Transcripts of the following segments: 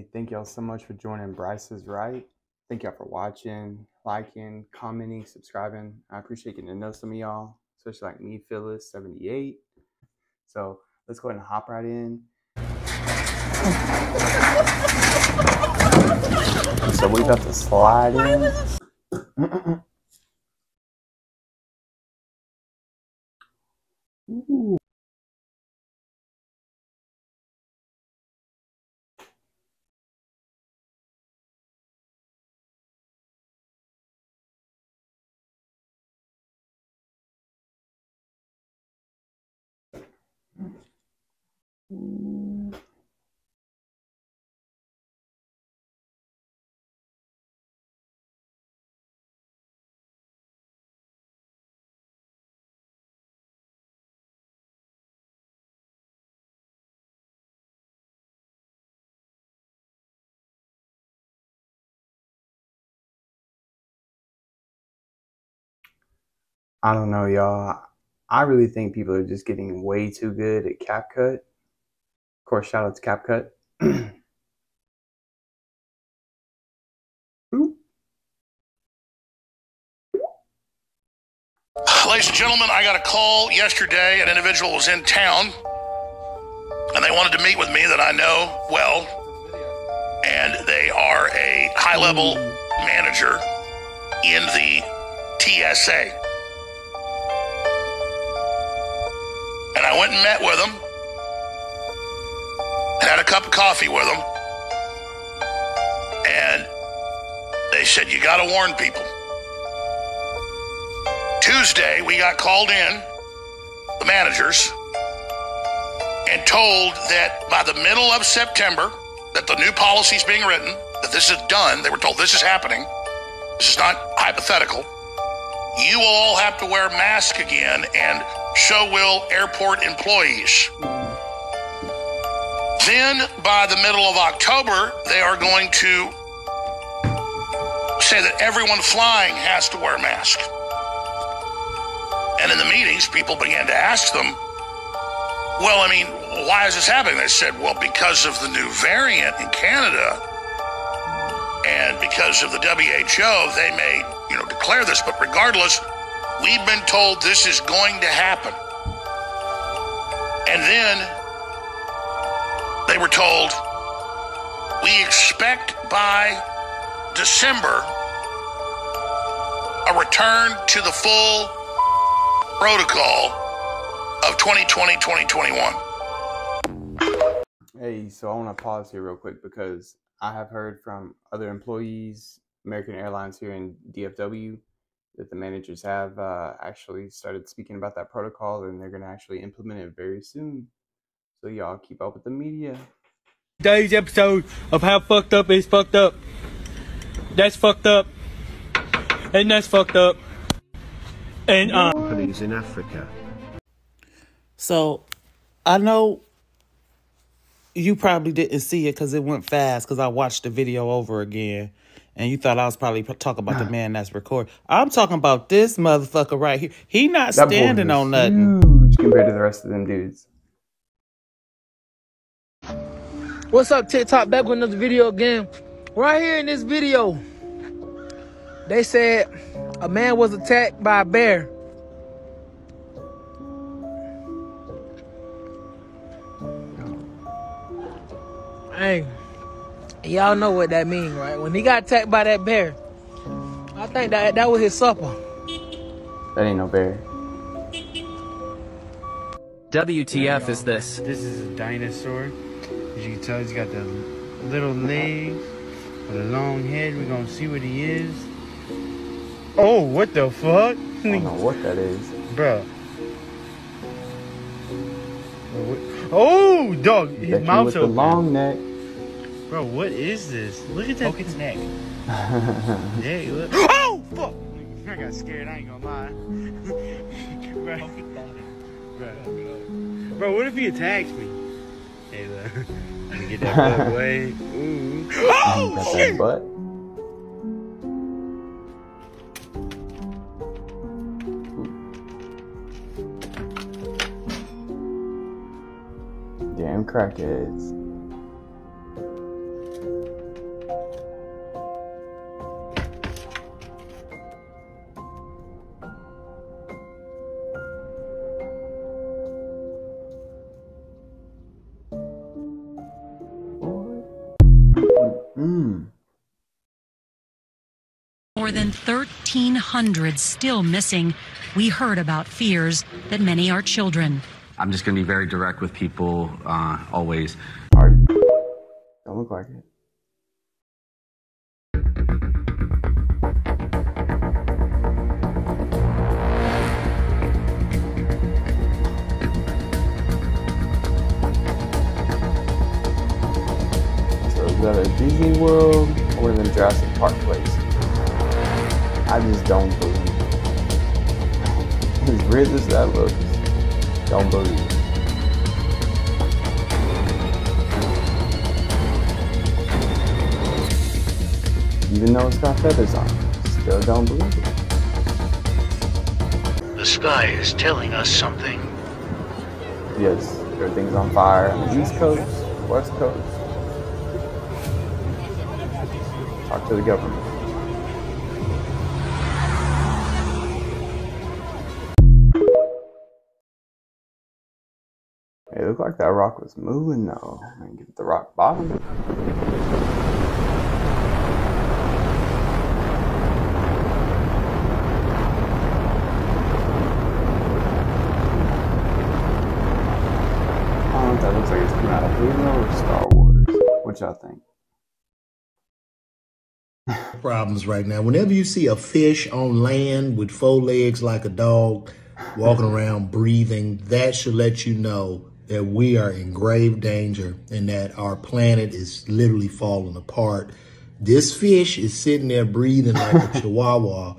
Hey, thank y'all so much for joining BryceIsRite. Thank y'all for watching, liking, commenting, subscribing. I appreciate getting to know some of y'all, especially like me, Phyllis, 78. So let's go ahead and hop right in. So we got to slide in. Ooh. I don't know, y'all. I really think people are just getting way too good at CapCut. Of course, shout out to CapCut. Ladies and gentlemen, I got a call yesterday. An individual was in town, and they wanted to meet with me that I know well, and they are a high-level manager in the TSA. And I went and met with them and had a cup of coffee with them, and they said, you got to warn people. Tuesday, we got called in, the managers, and told that by the middle of September, that the new policy is being written, that this is done. They were told this is happening. This is not hypothetical. You will all have to wear masks again, and so will airport employees. Then, by the middle of October, they are going to say that everyone flying has to wear a mask. And in the meetings, people began to ask them, well, I mean, why is this happening? They said, well, because of the new variant in Canada and because of the WHO, they may, declare this. But regardless, we've been told this is going to happen. And then they were told, we expect by December a return to the full protocol of 2020-2021. Hey, so I want to pause here real quick because I have heard from other employees, American Airlines here in DFW, that the managers have actually started speaking about that protocol, and they're going to actually implement it very soon. So y'all keep up with the media. Today's episode of How Fucked Up is Fucked Up. That's fucked up. And that's fucked up. And companies in Africa. So I know you probably didn't see it because it went fast, because I watched the video over again, and you thought I was probably talking about the man that's recording. I'm talking about this motherfucker right here. He not That standing boy on nothing. Huge compared to the rest of them dudes. What's up, TikTok? Back with another video again. Right here in this video, they said a man was attacked by a bear. Hey, y'all know what that means, right? When he got attacked by that bear, I think that was his supper. That ain't no bear. WTF is this? this is a dinosaur. As you can tell, he's got the little legs with a long head. We're gonna see what he is. Oh, what the fuck? I don't know what that is. Bruh. Oh, dog. His mouth's with the open. long neck. Bro, what is this? Look at that. Poke its neck. Yeah, look. Oh, fuck. I got scared, I ain't gonna lie. Bro, what if he attacks me? Hey, look. Let me get that butt away. Ooh. Oh, Got shit. that butt. Damn crackheads. more than 1,300 still missing, we heard about fears that many are children. I'm just going to be very direct with people, always. Are you? Don't look like it. So is that a Disney World or the Jurassic Park place? I just don't believe it. As weird as that looks, don't believe it. Even though it's got feathers on it, still don't believe it. The sky is telling us something. Yes, everything's on fire on the East Coast, West Coast. Talk to the government. It looked like that rock was moving though. I mean, get the rock bottom. That looks like it's coming out of Halo or Star Wars. What y'all think? Problems right now. Whenever you see a fish on land with 4 legs like a dog, walking around breathing, that should let you know that we are in grave danger and that our planet is literally falling apart. This fish is sitting there breathing like a chihuahua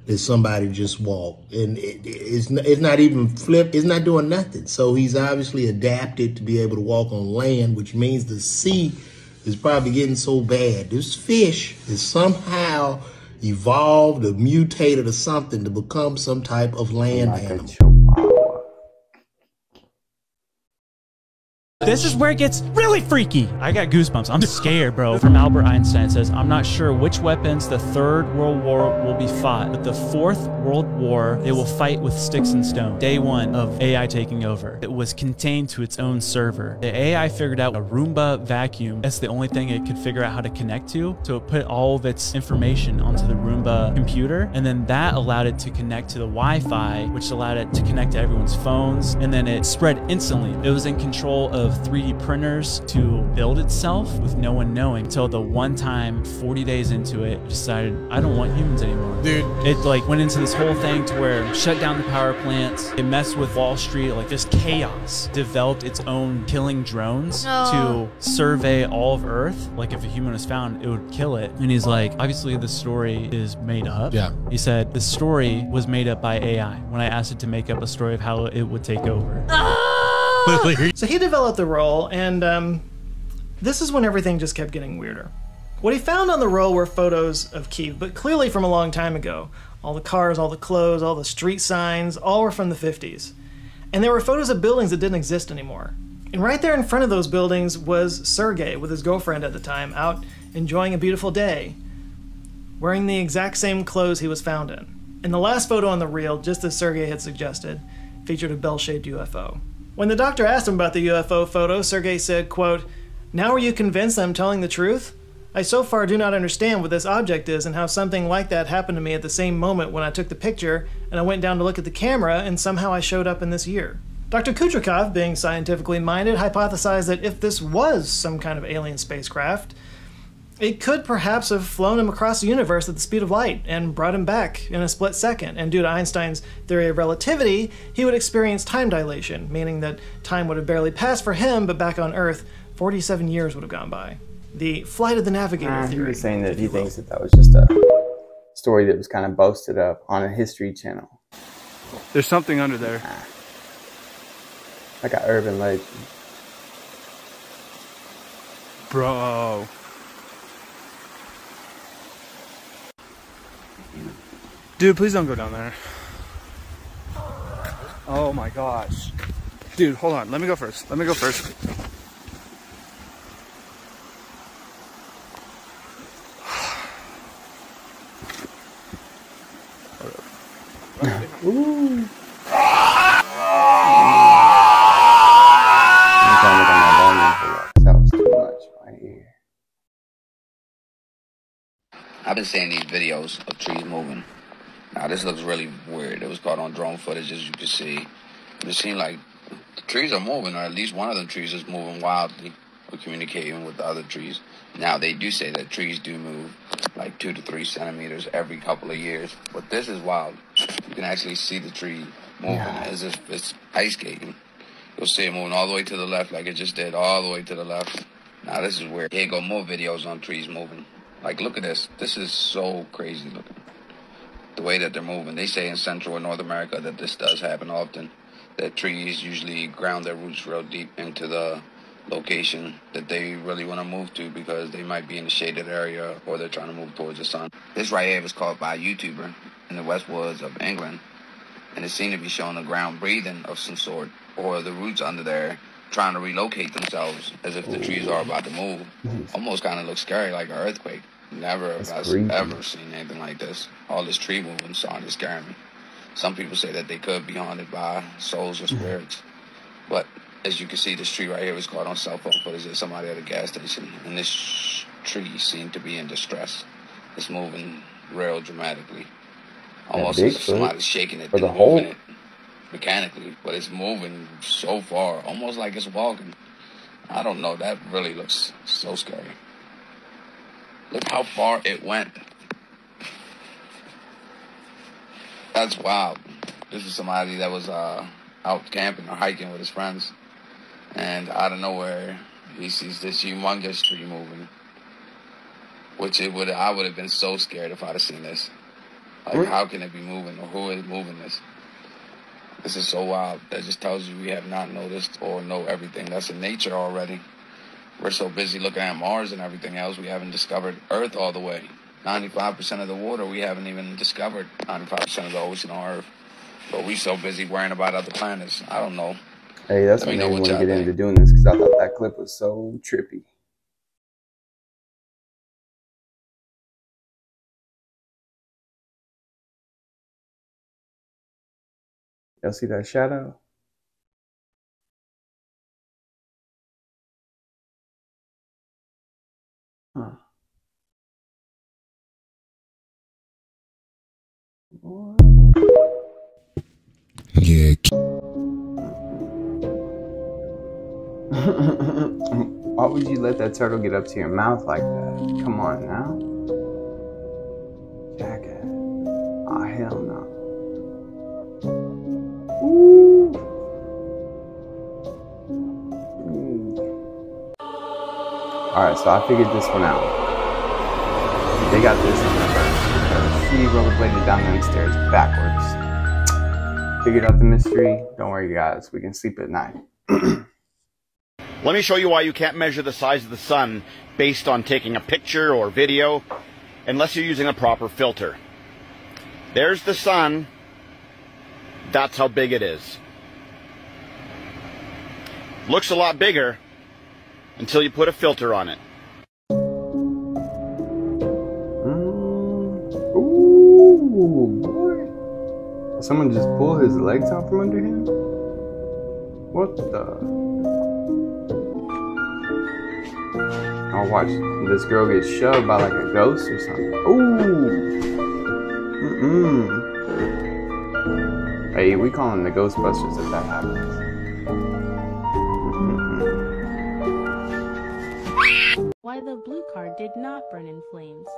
that somebody just walked, and it's not even flipped. It's not doing nothing. So he's obviously adapted to be able to walk on land, which means the sea is probably getting so bad. This fish is somehow evolved or mutated or something to become some type of land animal. This is where it gets really freaky. I got goosebumps. I'm scared, bro. From Albert Einstein says, I'm not sure which weapons the Third World War will be fought, but the Fourth World War, they will fight with sticks and stone. Day one of AI taking over. It was contained to its own server. The AI figured out a Roomba vacuum. That's the only thing it could figure out how to connect to. So it put all of its information onto the Roomba computer. And then that allowed it to connect to the Wi-Fi, which allowed it to connect to everyone's phones. And then it spread instantly. It was in control of 3D printers to build itself with no one knowing, until the one time 40 days into it decided, I don't want humans anymore. Dude, it like went into this whole thing to where it shut down the power plants. It messed with Wall Street, like just chaos. Developed its own killing drones to survey all of Earth. Like if a human was found, it would kill it. And he's like, obviously the story is made up. Yeah. He said the story was made up by AI when I asked it to make up a story of how it would take over. So he developed the role, and this is when everything just kept getting weirder. What he found on the roll were photos of Kiev, but clearly from a long time ago. All the cars, all the clothes, all the street signs, all were from the 50s. And there were photos of buildings that didn't exist anymore. And right there in front of those buildings was Sergei with his girlfriend at the time, out enjoying a beautiful day, wearing the exact same clothes he was found in. And the last photo on the reel, just as Sergei had suggested, featured a bell-shaped UFO. When the doctor asked him about the UFO photo, Sergei said, quote, "Now are you convinced I'm telling the truth? I so far do not understand what this object is and how something like that happened to me at the same moment when I took the picture and I went down to look at the camera and somehow I showed up in this year." Dr. Kutrikov, being scientifically minded, hypothesized that if this was some kind of alien spacecraft, it could perhaps have flown him across the universe at the speed of light and brought him back in a split second. And due to Einstein's theory of relativity, he would experience time dilation, meaning that time would have barely passed for him, but back on Earth, 47 years would have gone by. The flight of the navigator theory. He was saying that he thinks that that was just a story that was kind of boasted up on a History Channel. There's something under there. Like an urban legend. Bro. Dude, please don't go down there. Oh my gosh. Dude, hold on. Let me go first. Let me go first. Ooh. That was too much right here. I've been seeing these videos of trees moving. Now, this looks really weird. It was caught on drone footage, as you can see. It seemed like the trees are moving, or at least one of the trees is moving wildly or communicating with the other trees. Now, they do say that trees do move like 2 to 3 centimeters every couple of years. But this is wild. You can actually see the tree moving as if it's ice skating. You'll see it moving all the way to the left like it just did, all the way to the left. Now, this is weird. Here go more videos on trees moving. Like, look at this. This is so crazy looking. The way that they're moving. They say in Central and North America that this does happen often. That trees usually ground their roots real deep into the location that they really want to move to because they might be in a shaded area or they're trying to move towards the sun. This right here was caught by a YouTuber in the West Woods of England. And it seemed to be showing the ground breathing of some sort or the roots under there trying to relocate themselves as if the trees are about to move. Almost kind of looks scary, like an earthquake. Never have I ever seen anything like this. All this tree moving started to scare me. Some people say that they could be haunted by souls or spirits. But as you can see, this tree right here was caught on cell phone footage of somebody at a gas station. And this tree seemed to be in distress. It's moving real dramatically. Almost as if somebody's shaking it and moving it mechanically. But it's moving so far, almost like it's walking. I don't know. That really looks so scary. Look how far it went. That's wild. This is somebody that was out camping or hiking with his friends. And out of nowhere, he sees this humongous tree moving. Which I would have been so scared if I'd have seen this. Like, how can it be moving, or who is moving this? This is so wild. That just tells you we have not noticed or know everything that's in nature already. We're so busy looking at Mars and everything else, we haven't discovered Earth all the way. 95% of the water we haven't even discovered. 95% of the ocean on Earth. But we so busy worrying about other planets. I don't know. Hey, that's what made me want to get into doing this, because I thought that clip was so trippy. Y'all see that shadow? Huh. Yeah. Why would you let that turtle get up to your mouth like that? Come on now. Jackass. Oh, hell no. Ooh. Alright, so I figured this one out. They got this on the first. She rollerbladed down them stairs backwards. Figured out the mystery. Don't worry, guys. We can sleep at night. Let me show you why you can't measure the size of the sun based on taking a picture or video unless you're using a proper filter. There's the sun. That's how big it is. Looks a lot bigger until you put a filter on it. Ooh, boy. Someone just pulled his legs out from under him? What the? I'll watch this girl get shoved by like a ghost or something. Ooh. Hey, we call them the Ghostbusters if that happens. Why the blue car did not burn in flames.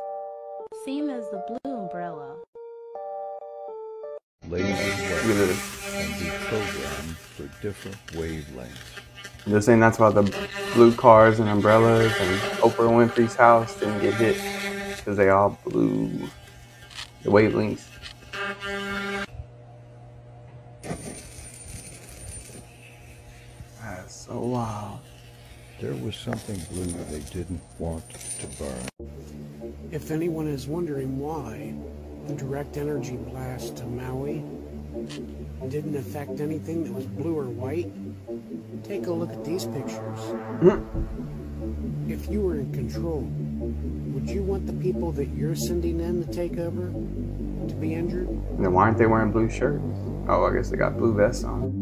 Same as the blue umbrella. Lasers can be programmed for different wavelengths. They're saying that's why the blue cars and umbrellas and Oprah Winfrey's house didn't get hit, because they all blew the wavelengths. That's so wild. There was something blue they didn't want to burn. If anyone is wondering why the direct energy blast to Maui didn't affect anything that was blue or white, take a look at these pictures. If you were in control, would you want the people that you're sending in to take over to be injured? Then why aren't they wearing blue shirts? Oh, I guess they got blue vests on.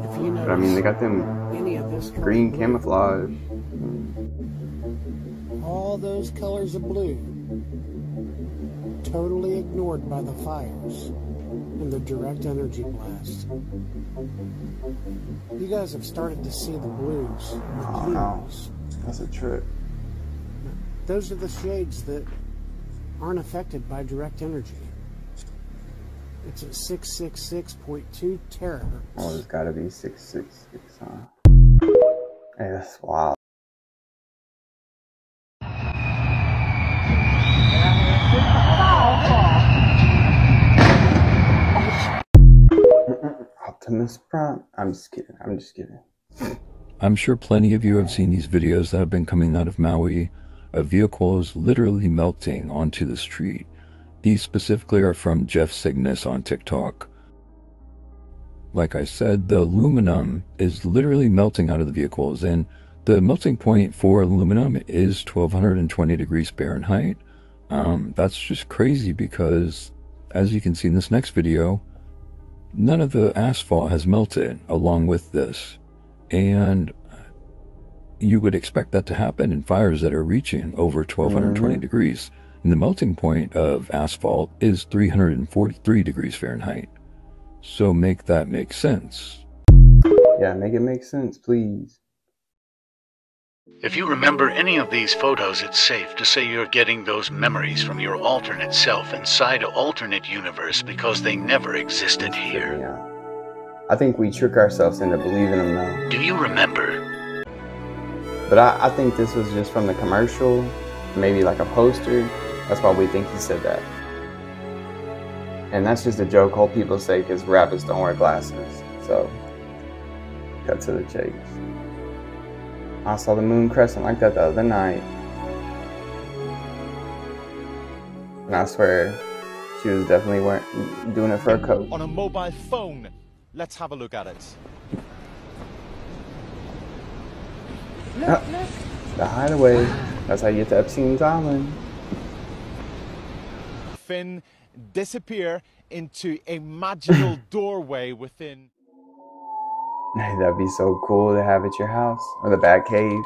If you But I mean, they got them any of this green camouflage. All those colors of blue, totally ignored by the fires and the direct energy blast. You guys have started to see the blues and the Oh no, blues. that's a trip. Those are the shades that aren't affected by direct energy. It's at 666.2 terahertz. Oh, it's gotta be 666, huh? Hey, that's wild. Optimus Prime. I'm just kidding. I'm just kidding. I'm sure plenty of you have seen these videos that have been coming out of Maui of vehicles literally melting onto the street. These specifically are from Jeff Cygnus on TikTok. Like I said, the aluminum is literally melting out of the vehicles, and the melting point for aluminum is 1220 degrees Fahrenheit. That's just crazy because, as you can see in this next video, none of the asphalt has melted along with this. And you would expect that to happen in fires that are reaching over 1220 degrees. And the melting point of asphalt is 343 degrees Fahrenheit. So make that make sense. Yeah, make it make sense, please. If you remember any of these photos, it's safe to say you're getting those memories from your alternate self inside an alternate universe because they never existed here. Yeah. I think we trick ourselves into believing them now. Do you remember? But I think this was just from the commercial, maybe like a poster. That's why we think he said that. And that's just a joke old people say because rappers don't wear glasses. So, cut to the chase. I saw the moon crescent like that the other night. And I swear, she was definitely doing it for a coat. On a mobile phone. Let's have a look at it. Look. The hideaway. That's how you get to Epstein's Island. Finn disappear into a magical doorway within. Hey, that'd be so cool to have at your house or the Bat Cave.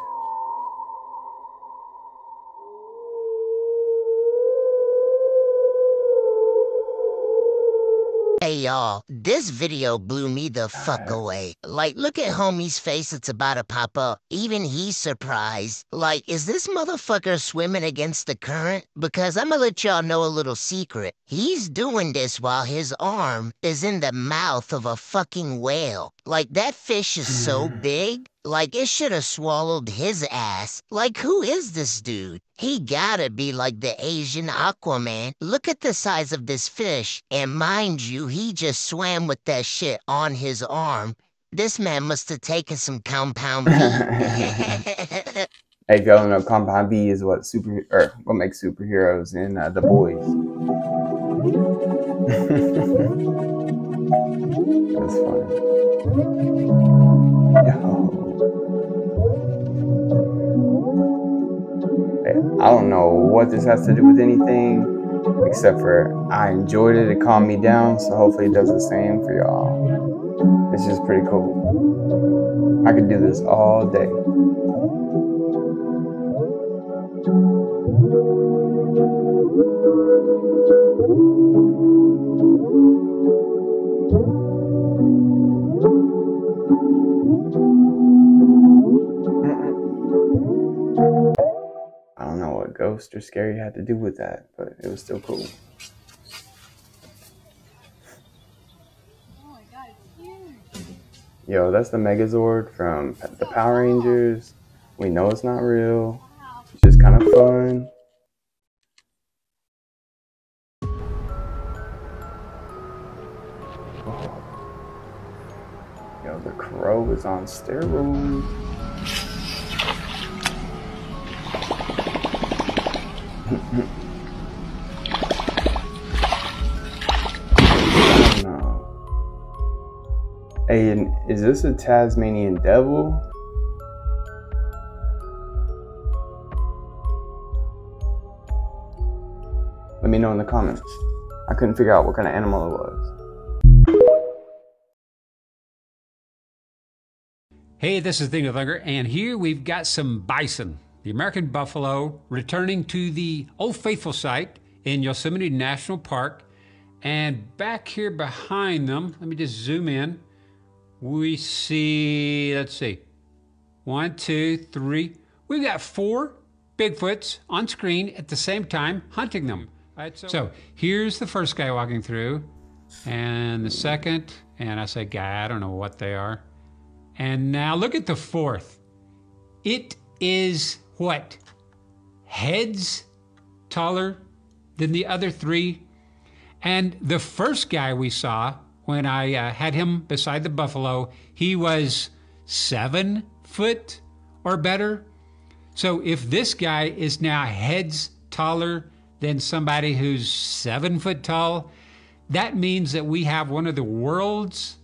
Hey y'all, this video blew me the fuck away. Like, look at homie's face, it's about to pop up. Even he's surprised. Like, is this motherfucker swimming against the current? Because I'ma let y'all know a little secret. He's doing this while his arm is in the mouth of a fucking whale. Like, that fish is so big, like it should have swallowed his ass. Like, who is this dude? He gotta be like the Asian Aquaman. Look at the size of this fish. And mind you, he just swam with that shit on his arm. This man must have taken some Compound B. Hey, if y'all don't know, Compound B is what makes superheroes in The Boys. That's funny. I don't know what this has to do with anything, except for I enjoyed it. It calmed me down, so hopefully it does the same for y'all. It's just pretty cool. I could do this all day. I don't know what ghost or scary had to do with that, but it was still cool. Yo, that's the Megazord from the Power Rangers. We know it's not real. It's just kind of fun. Oh. Yo, the Crow is on steroids. No. Hey, and is this a Tasmanian devil? Let me know in the comments. I couldn't figure out what kind of animal it was. Hey, this is Thing of Hunger, and here we've got some bison. the American buffalo returning to the Old Faithful site in Yosemite National Park. And back here behind them, let me just zoom in, we see, let's see, 1, 2, 3. We've got 4 Bigfoots on screen at the same time hunting them. All right, so here's the first guy walking through, and the second, and I say guy, I don't know what they are. And now look at the fourth. It is what? Heads taller than the other 3. And the first guy we saw when I had him beside the buffalo, he was 7 foot or better. So if this guy is now heads taller than somebody who's 7 foot tall, that means that we have one of the world's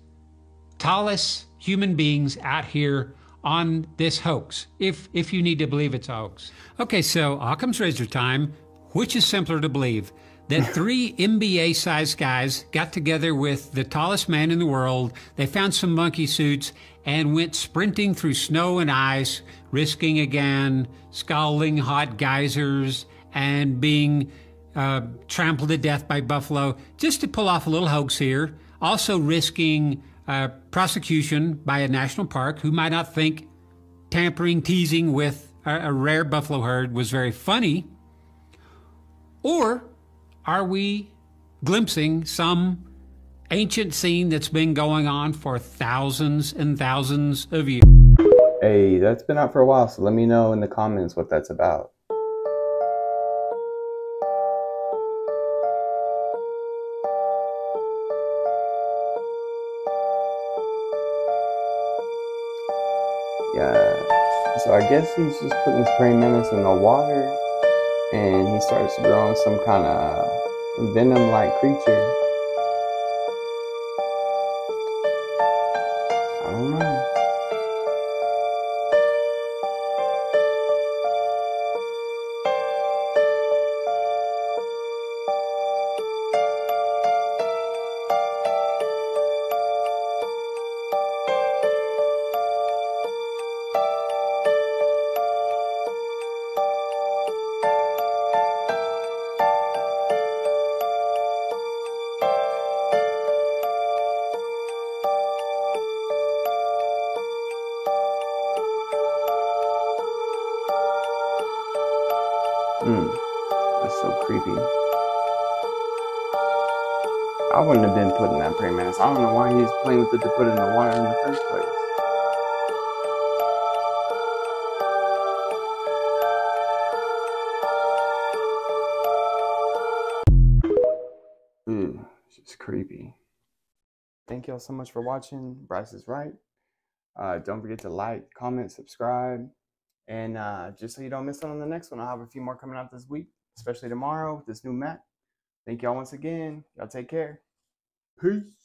tallest human beings out here on this hoax, if you need to believe it's a hoax. Okay, so Occam's razor time. Which is simpler to believe? That 3 NBA-sized guys got together with the tallest man in the world, they found some monkey suits, and went sprinting through snow and ice, risking again scalding hot geysers and being trampled to death by buffalo, just to pull off a little hoax here, also risking prosecution by a national park who might not think tampering, teasing with a rare buffalo herd was very funny. Or are we glimpsing some ancient scene that's been going on for thousands and thousands of years? Hey, that's been out for a while, so let me know in the comments what that's about. Yeah, so I guess he's just putting his praying mantis in the water, and he starts growing some kind of venom-like creature. I don't know. That's so creepy. I wouldn't have been putting that praying mantis. I don't know why he's playing with it to put it in the water in the first place. It's just creepy. Thank y'all so much for watching Bryce is Right. Don't forget to like, comment, subscribe. And just so you don't miss out on the next one, I'll have a few more coming out this week, especially tomorrow with this new map. Thank y'all once again. Y'all take care. Peace.